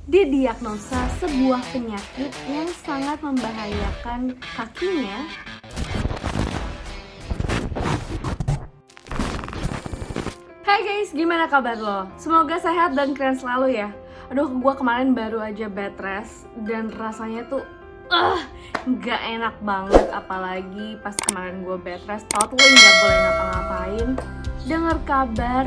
didiagnosa sebuah penyakit yang sangat membahayakan kakinya. Hai guys, gimana kabar lo? Semoga sehat dan keren selalu ya. Aduh, gue kemarin baru aja bed rest dan rasanya tuh nggak enak banget. Apalagi pas kemarin gue bed rest, totally nggak boleh ngapa-ngapain. Dengar kabar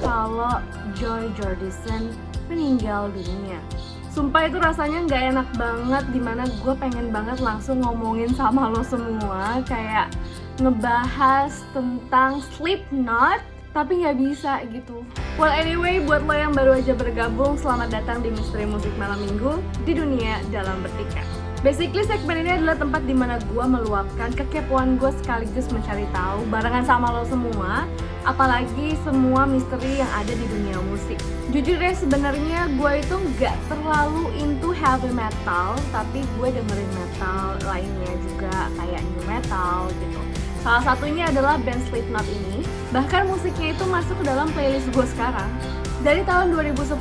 kalau Joy Jordison meninggal dunia. Sumpah itu rasanya nggak enak banget, dimana gue pengen banget langsung ngomongin sama lo semua, kayak ngebahas tentang Slipknot, tapi nggak bisa gitu. Well anyway, buat lo yang baru aja bergabung, selamat datang di Misteri Musik Malam Minggu di Dunia Dalam Bertikai. Basically segmen ini adalah tempat dimana gue meluapkan kekepoan gue sekaligus mencari tahu barengan sama lo semua, apalagi semua misteri yang ada di dunia musik. Jujur deh, sebenarnya gue itu nggak terlalu into heavy metal, tapi gue dengerin metal lainnya juga kayak new metal gitu. Salah satunya adalah band Slipknot ini, bahkan musiknya itu masuk ke dalam playlist gue sekarang. Dari tahun 2010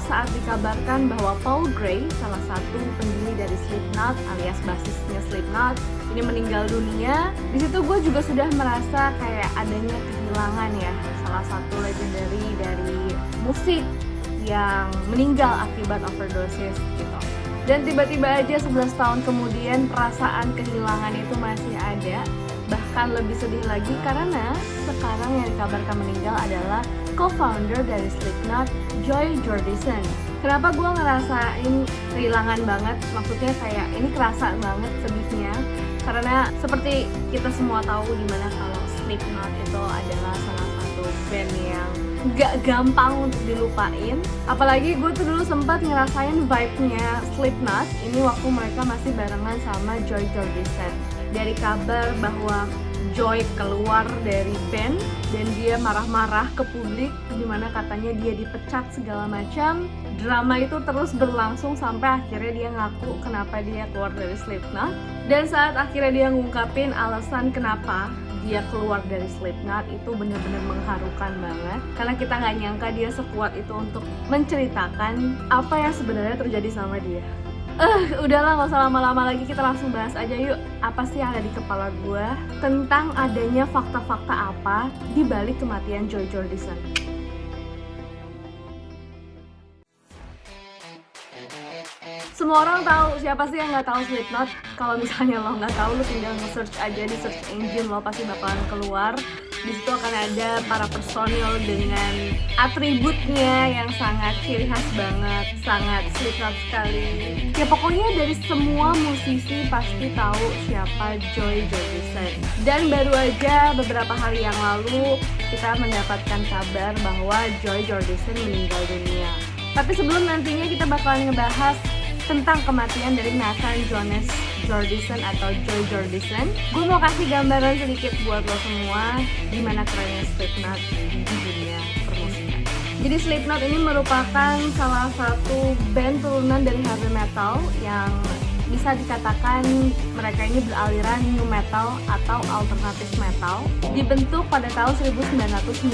saat dikabarkan bahwa Paul Gray, salah satu pendiri dari Slipknot alias basisnya Slipknot, ini meninggal dunia, di situ gue juga sudah merasa kayak adanya kehilangan ya, salah satu legendary dari musik yang meninggal akibat overdosis gitu. Dan tiba-tiba aja 11 tahun kemudian perasaan kehilangan itu masih ada. Bahkan lebih sedih lagi karena sekarang yang dikabarkan meninggal adalah co-founder dari Slipknot, Joy Jordison. Kenapa gue ngerasain kehilangan banget? Maksudnya kayak ini kerasa banget sedihnya, karena seperti kita semua tahu dimana kalau Slipknot itu adalah salah satu band yang gak gampang untuk dilupain. Apalagi gue tuh dulu sempat ngerasain vibe-nya Slipknot ini waktu mereka masih barengan sama Joy Jordison. Dari kabar bahwa Joy keluar dari band dan dia marah-marah ke publik, dimana katanya dia dipecat segala macam. Drama itu terus berlangsung sampai akhirnya dia ngaku kenapa dia keluar dari Slipknot. Dan saat akhirnya dia ngungkapin alasan kenapa dia keluar dari Slipknot, itu benar-benar mengharukan banget, karena kita nggak nyangka dia sekuat itu untuk menceritakan apa yang sebenarnya terjadi sama dia. Udahlah, gak usah lama-lama lagi, kita langsung bahas aja yuk. Apa sih yang ada di kepala gue tentang adanya fakta-fakta apa di balik kematian Joy Jordison. Semua orang tahu, siapa sih yang nggak tahu Slipknot? Kalau misalnya lo nggak tahu, lo tinggal nge-search aja di search engine, lo pasti bakalan keluar. Di situ akan ada para personil dengan atributnya yang sangat ciri khas banget, sangat Slipknot sekali. Ya pokoknya dari semua musisi pasti tahu siapa Joy Jordison. Dan baru aja beberapa hari yang lalu kita mendapatkan kabar bahwa Joy Jordison meninggal dunia. Tapi sebelum nantinya kita bakalan ngebahas tentang kematian dari Nathan Jonas Jordison atau Joy Jordison, gue mau kasih gambaran sedikit buat lo semua gimana kerennya Slipknot di dunia permusikan. Jadi Slipknot ini merupakan salah satu band turunan dari heavy metal yang bisa dikatakan mereka ini beraliran new metal atau alternative metal, dibentuk pada tahun 1995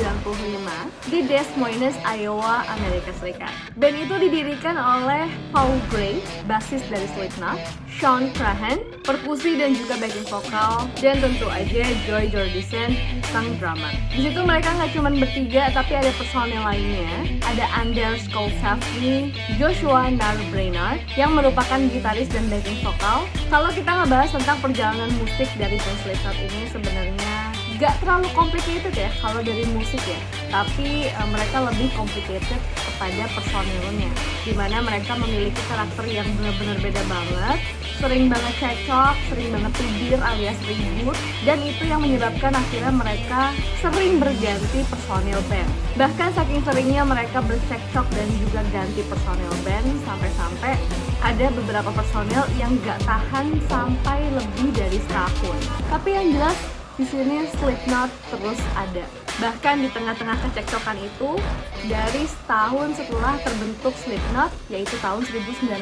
di Des Moines, Iowa, Amerika Serikat. Band itu didirikan oleh Paul Gray, basis dari Slipknot, Sean Crahan, perkusi dan juga backing vokal, dan tentu aja Joy Jordison, sang drummer. Di situ mereka nggak cuma bertiga, tapi ada personel lainnya. Ada Anders Kolsavsky, Joshua Narbrenard yang merupakan gitaris dan backing vokal. Kalau kita ngebahas tentang perjalanan musik dari band Slipknot ini, sebenarnya gak terlalu complicated ya kalau dari musik ya, tapi mereka lebih complicated kepada personilnya, dimana mereka memiliki karakter yang benar-benar beda banget, sering banget cekcok, sering banget tibir alias ribut, dan itu yang menyebabkan akhirnya mereka sering berganti personil band. Bahkan saking seringnya mereka bercekcok dan juga ganti personil band, sampai-sampai ada beberapa personil yang gak tahan sampai lebih dari setahun. Tapi yang jelas di sini Slipknot terus ada. Bahkan di tengah-tengah kecekcokan itu, dari setahun setelah terbentuk Slipknot, yaitu tahun 1996,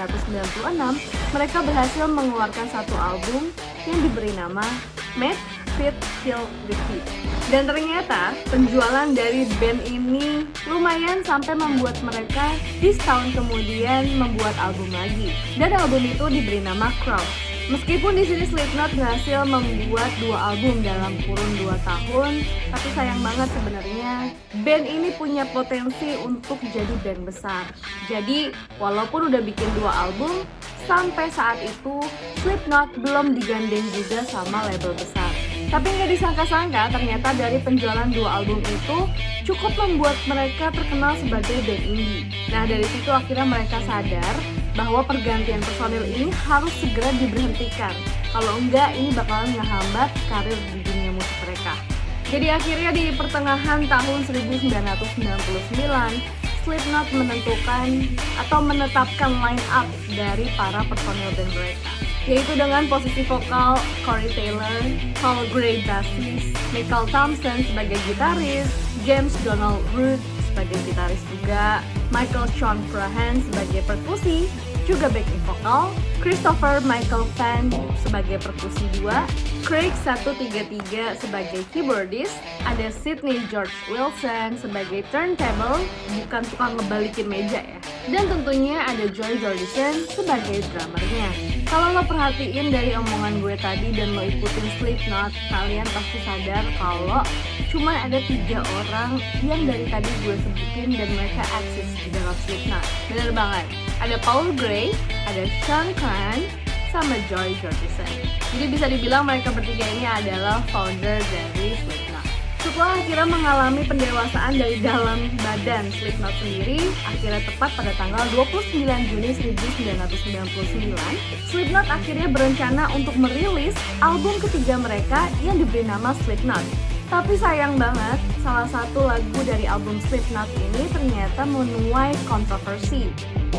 mereka berhasil mengeluarkan satu album yang diberi nama Made, Fit, Kill, Repeat. Dan ternyata penjualan dari band ini lumayan sampai membuat mereka di setahun kemudian membuat album lagi. Dan album itu diberi nama Cross. Meskipun di sini Slipknot berhasil membuat 2 album dalam kurun 2 tahun, tapi sayang banget sebenarnya band ini punya potensi untuk jadi band besar. Jadi walaupun udah bikin 2 album, sampai saat itu Slipknot belum digandeng juga sama label besar. Tapi nggak disangka-sangka ternyata dari penjualan 2 album itu cukup membuat mereka terkenal sebagai band indie. Nah dari situ akhirnya mereka sadar bahwa pergantian personil ini harus segera diberhentikan. Kalau enggak, ini bakalan ngehambat karir di dunia musik mereka. Jadi akhirnya di pertengahan tahun 1999, Slipknot menetapkan line up dari para personil band mereka, yaitu dengan posisi vokal Corey Taylor, Paul Gray bassist, Michael Thompson sebagai gitaris, James Donald Root sebagai gitaris juga, Michael Sean Crahan sebagai perkusi, juga backing vokal, Christopher Michael Fan sebagai perkusi 2, Craig 133 sebagai keyboardist, ada Sydney George Wilson sebagai turntable, bukan tukang ngebalikin meja ya, dan tentunya ada Joy Jordison sebagai drummernya. Kalau lo perhatiin dari omongan gue tadi dan lo ikutin Slipknot, kalian pasti sadar kalau cuma ada 3 orang yang dari tadi gue sebutin dan mereka eksis di dalam Slipknot. Bener banget, ada Paul Gray, ada Sean Crahan, sama Joy Jordison. Jadi bisa dibilang mereka bertiga ini adalah founder dari Slipknot. Setelah akhirnya mengalami pendewasaan dari dalam badan Slipknot sendiri, akhirnya tepat pada tanggal 29 Juni 1999, Slipknot akhirnya berencana untuk merilis album ketiga mereka yang diberi nama Slipknot. Tapi sayang banget, salah satu lagu dari album Slipknot ini ternyata menuai kontroversi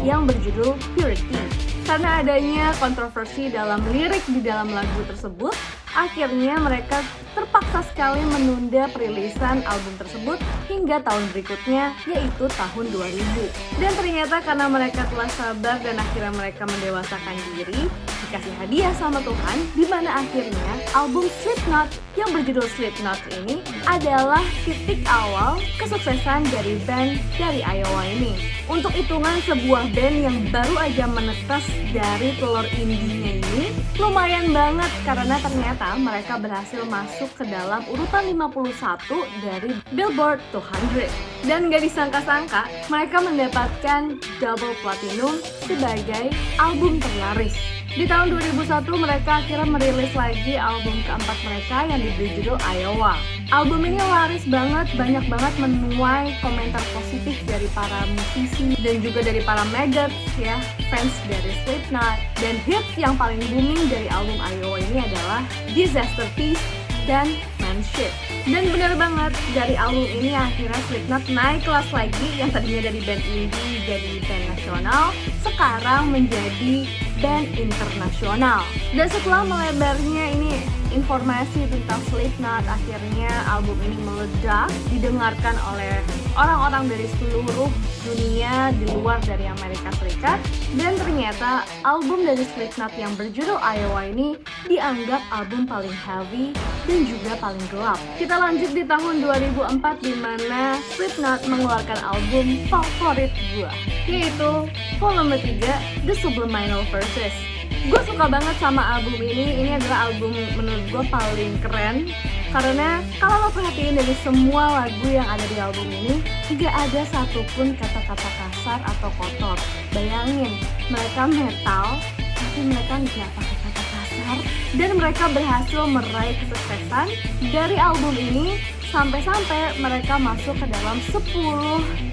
yang berjudul Purity. Karena adanya kontroversi dalam lirik di dalam lagu tersebut, akhirnya mereka terpaksa sekali menunda perilisan album tersebut hingga tahun berikutnya, yaitu tahun 2000. Dan ternyata karena mereka telah sabar dan akhirnya mereka mendewasakan diri, dikasih hadiah sama Tuhan, di mana akhirnya album Slipknot yang berjudul Slipknot ini adalah titik awal kesuksesan dari band dari Iowa ini. Untuk hitungan sebuah band yang baru aja menetas dari telur indinya ini, lumayan banget karena ternyata mereka berhasil masuk ke dalam urutan 51 dari Billboard 200. Dan gak disangka-sangka, mereka mendapatkan double platinum sebagai album terlaris. Di tahun 2001 mereka akhirnya merilis lagi album keempat mereka yang diberi judul Iowa. Album ini laris banget, banyak banget menuai komentar positif dari para musisi dan juga dari para maggots ya, fans dari Slipknot. Dan hits yang paling booming dari album Iowa ini adalah Disaster Piece dan Manship. Dan benar banget, dari album ini akhirnya Slipknot naik kelas lagi, yang tadinya dari band indie jadi band nasional, sekarang menjadi band internasional. Dan setelah melebarnya ini informasi tentang Slipknot, akhirnya album ini meledak, didengarkan oleh orang-orang dari seluruh dunia di luar dari Amerika Serikat. Dan ternyata album dari Slipknot yang berjudul Iowa ini dianggap album paling heavy dan juga paling gelap. Kita lanjut di tahun 2004 di mana Slipknot mengeluarkan album favorit gue, yaitu volume 3 The Subliminal Verses. Gue suka banget sama album ini adalah album menurut gue paling keren. Karena kalau lo perhatiin dari semua lagu yang ada di album ini, gak ada satupun kata-kata kasar atau kotor. Bayangin, mereka metal, tapi mereka gak pakai kata kasar. Dan mereka berhasil meraih kesuksesan dari album ini, sampai-sampai mereka masuk ke dalam 10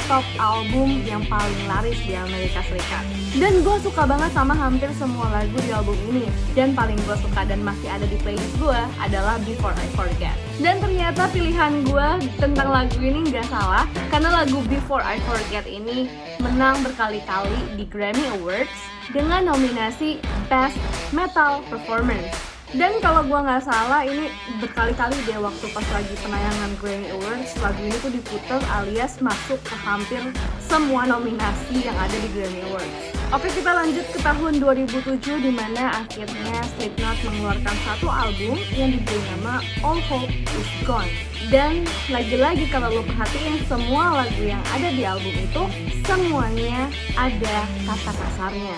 top album yang paling laris di Amerika Serikat. Dan gue suka banget sama hampir semua lagu di album ini. Dan paling gue suka dan masih ada di playlist gue adalah Before I Forget. Dan ternyata pilihan gue tentang lagu ini gak salah, karena lagu Before I Forget ini menang berkali-kali di Grammy Awards dengan nominasi Best Metal Performance. Dan kalau gue nggak salah, ini berkali-kali deh waktu pas lagi penayangan Grammy Awards, lagu ini tuh diputar alias masuk ke hampir semua nominasi yang ada di Grammy Awards. Oke, kita lanjut ke tahun 2007 di mana akhirnya Slipknot mengeluarkan satu album yang diberi nama All Hope Is Gone. Dan lagi-lagi kalau lo perhatiin semua lagu yang ada di album itu semuanya ada kata kasarnya,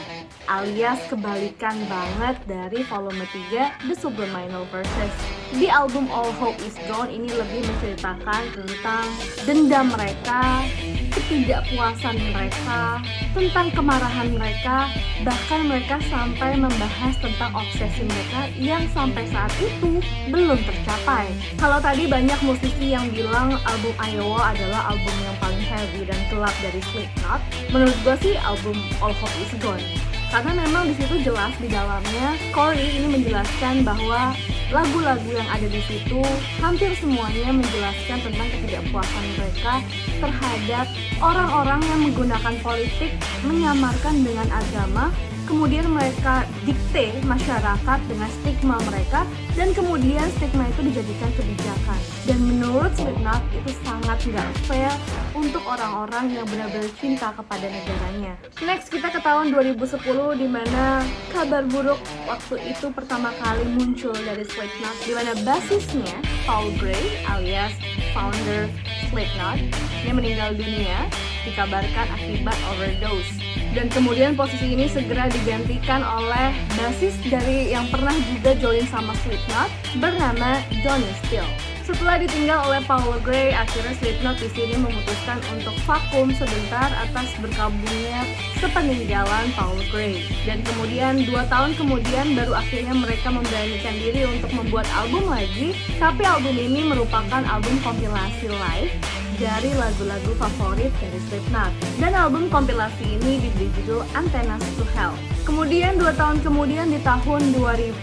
alias kebalikan banget dari volume 3 The Subliminal Verses. Di album All Hope Is Gone ini lebih menceritakan tentang dendam mereka, ketidakpuasan mereka, tentang kemarahan mereka, bahkan mereka sampai membahas tentang obsesi mereka yang sampai saat itu belum tercapai. Kalau tadi banyak musisi yang bilang album Iowa adalah album yang paling heavy dan gelap dari Slipknot, menurut gue sih album All Hope Is Gone. Karena memang di situ jelas di dalamnya Corey ini menjelaskan bahwa lagu-lagu yang ada di situ hampir semuanya menjelaskan tentang ketidakpuasan mereka terhadap orang-orang yang menggunakan politik menyamarkan dengan agama, kemudian mereka dikte masyarakat dengan stigma mereka, dan kemudian stigma itu dijadikan kebijakan. Dan menurut Slipknot itu sangat nggak fair untuk orang-orang yang benar-benar cinta kepada negaranya. Next, kita ke tahun 2010 di mana kabar buruk waktu itu pertama kali muncul dari Slipknot, di mana basisnya Paul Gray alias founder Slipknot yang meninggal dunia dikabarkan akibat overdose. Dan kemudian posisi ini segera digantikan oleh basis dari yang pernah juga join sama Slipknot bernama Johnny Steele. Setelah ditinggal oleh Paul Gray, akhirnya Slipknot di sini memutuskan untuk vakum sebentar atas berkabungnya sepeninggalan Paul Gray. Dan kemudian 2 tahun kemudian baru akhirnya mereka memberanikan diri untuk membuat album lagi. Tapi album ini merupakan album kompilasi live dari lagu-lagu favorit dari Slipknot. Dan album kompilasi ini diberi judul Antennas to Hell. Kemudian 2 tahun kemudian di tahun 2014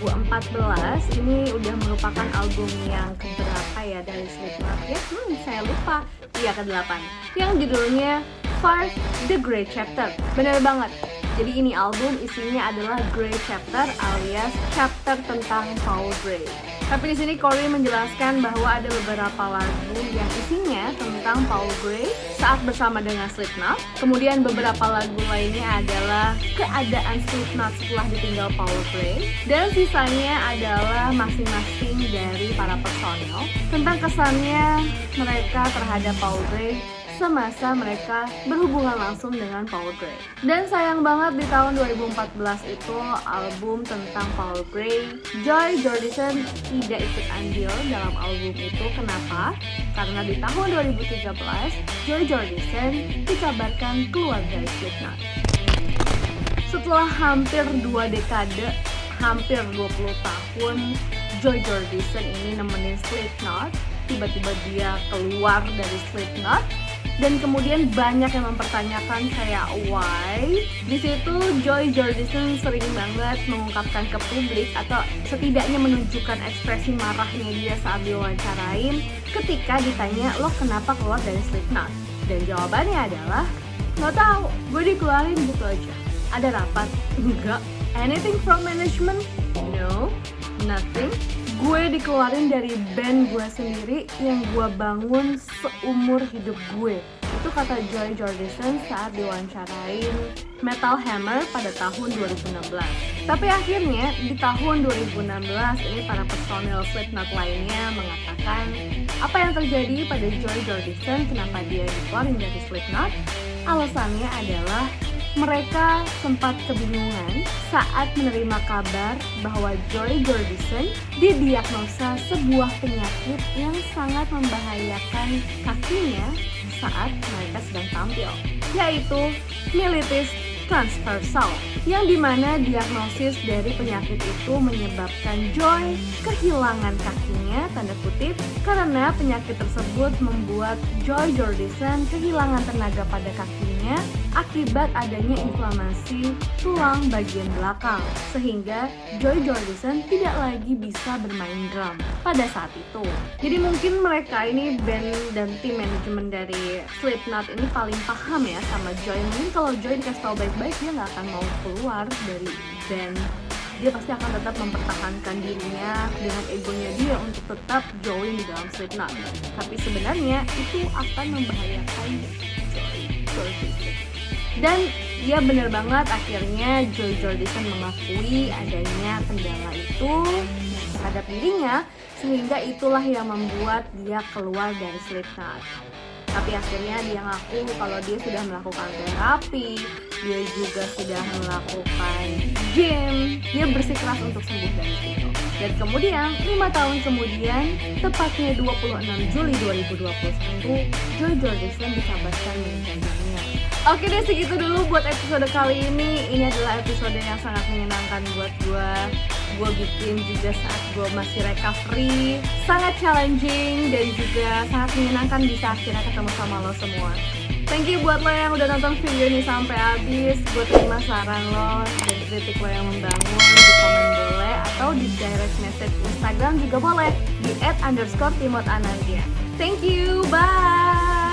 ini udah merupakan album yang keberapa ya dari Slipknot ya? Saya lupa. Iya, ke-8. Yang judulnya Five The Grey Chapter. Bener banget. Jadi ini album isinya adalah Grey Chapter alias chapter tentang Paul Gray. Tapi di sini Corey menjelaskan bahwa ada beberapa lagu yang isinya tentang Paul Gray saat bersama dengan Slipknot. Kemudian beberapa lagu lainnya adalah keadaan Slipknot setelah ditinggal Paul Gray. Dan sisanya adalah masing-masing dari para personel tentang kesannya mereka terhadap Paul Gray semasa mereka berhubungan langsung dengan Paul Gray. Dan sayang banget di tahun 2014 itu album tentang Paul Gray, Joy Jordison tidak ikut andil dalam album itu. Kenapa? Karena di tahun 2013 Joy Jordison dikabarkan keluar dari Slipknot. Setelah hampir 2 dekade, hampir 20 tahun Joy Jordison ini nemenin Slipknot, tiba-tiba dia keluar dari Slipknot. Dan kemudian banyak yang mempertanyakan kayak why? Di situ Joy Jordison sering banget mengungkapkan ke publik atau setidaknya menunjukkan ekspresi marahnya dia saat diwawancarain ketika ditanya lo kenapa keluar dari Slipknot. Dan jawabannya adalah nggak tahu, gue dikeluarin gitu aja. Ada rapat? Enggak. Anything from management? No, nothing. Gue dikeluarin dari band gue sendiri yang gue bangun seumur hidup gue. Itu kata Joy Jordison saat diwawancarain Metal Hammer pada tahun 2016. Tapi akhirnya di tahun 2016 ini para personel Slipknot lainnya mengatakan apa yang terjadi pada Joy Jordison, kenapa dia dikeluarin dari Slipknot. Alasannya adalah mereka sempat kebingungan saat menerima kabar bahwa Joy Jordison didiagnosa sebuah penyakit yang sangat membahayakan kakinya saat mereka sedang tampil, yaitu mellitus transversal, yang dimana diagnosis dari penyakit itu menyebabkan Joy kehilangan kakinya, tanda kutip, karena penyakit tersebut membuat Joy Jordison kehilangan tenaga pada kakinya akibat adanya inflamasi tulang bagian belakang, sehingga Joy Jordison tidak lagi bisa bermain drum pada saat itu. Jadi mungkin mereka ini band dan tim manajemen dari Slipknot ini paling paham ya sama Joy. Mungkin kalau Joy dikasih tau baik-baik dia nggak akan mau keluar dari band. Dia pasti akan tetap mempertahankan dirinya dengan egonya dia untuk tetap join di dalam Slipknot. Tapi sebenarnya itu akan membahayakan Joy Jordison. Dan Iya bener banget, akhirnya Joy Jordison mengakui adanya kendala itu terhadap dirinya, sehingga itulah yang membuat dia keluar dari Slipknot. Tapi akhirnya dia ngaku kalau dia sudah melakukan terapi, dia juga sudah melakukan gym, dia bersikeras untuk sembuh dari situ. Dan kemudian, 5 tahun kemudian, tepatnya 26 Juli 2021, Joy Jordison dikabarkan meninggal dunia. Oke deh, segitu dulu buat episode kali ini. Ini adalah episode yang sangat menyenangkan buat gue. Gue bikin juga saat gue masih recovery, sangat challenging dan juga sangat menyenangkan bisa akhirnya ketemu sama lo semua. Thank you buat lo yang udah nonton video ini sampai habis. Gue terima saran lo dan kritik lo yang membangun, di komen boleh atau di direct message Instagram juga boleh di @_timotanantia. Thank you, bye.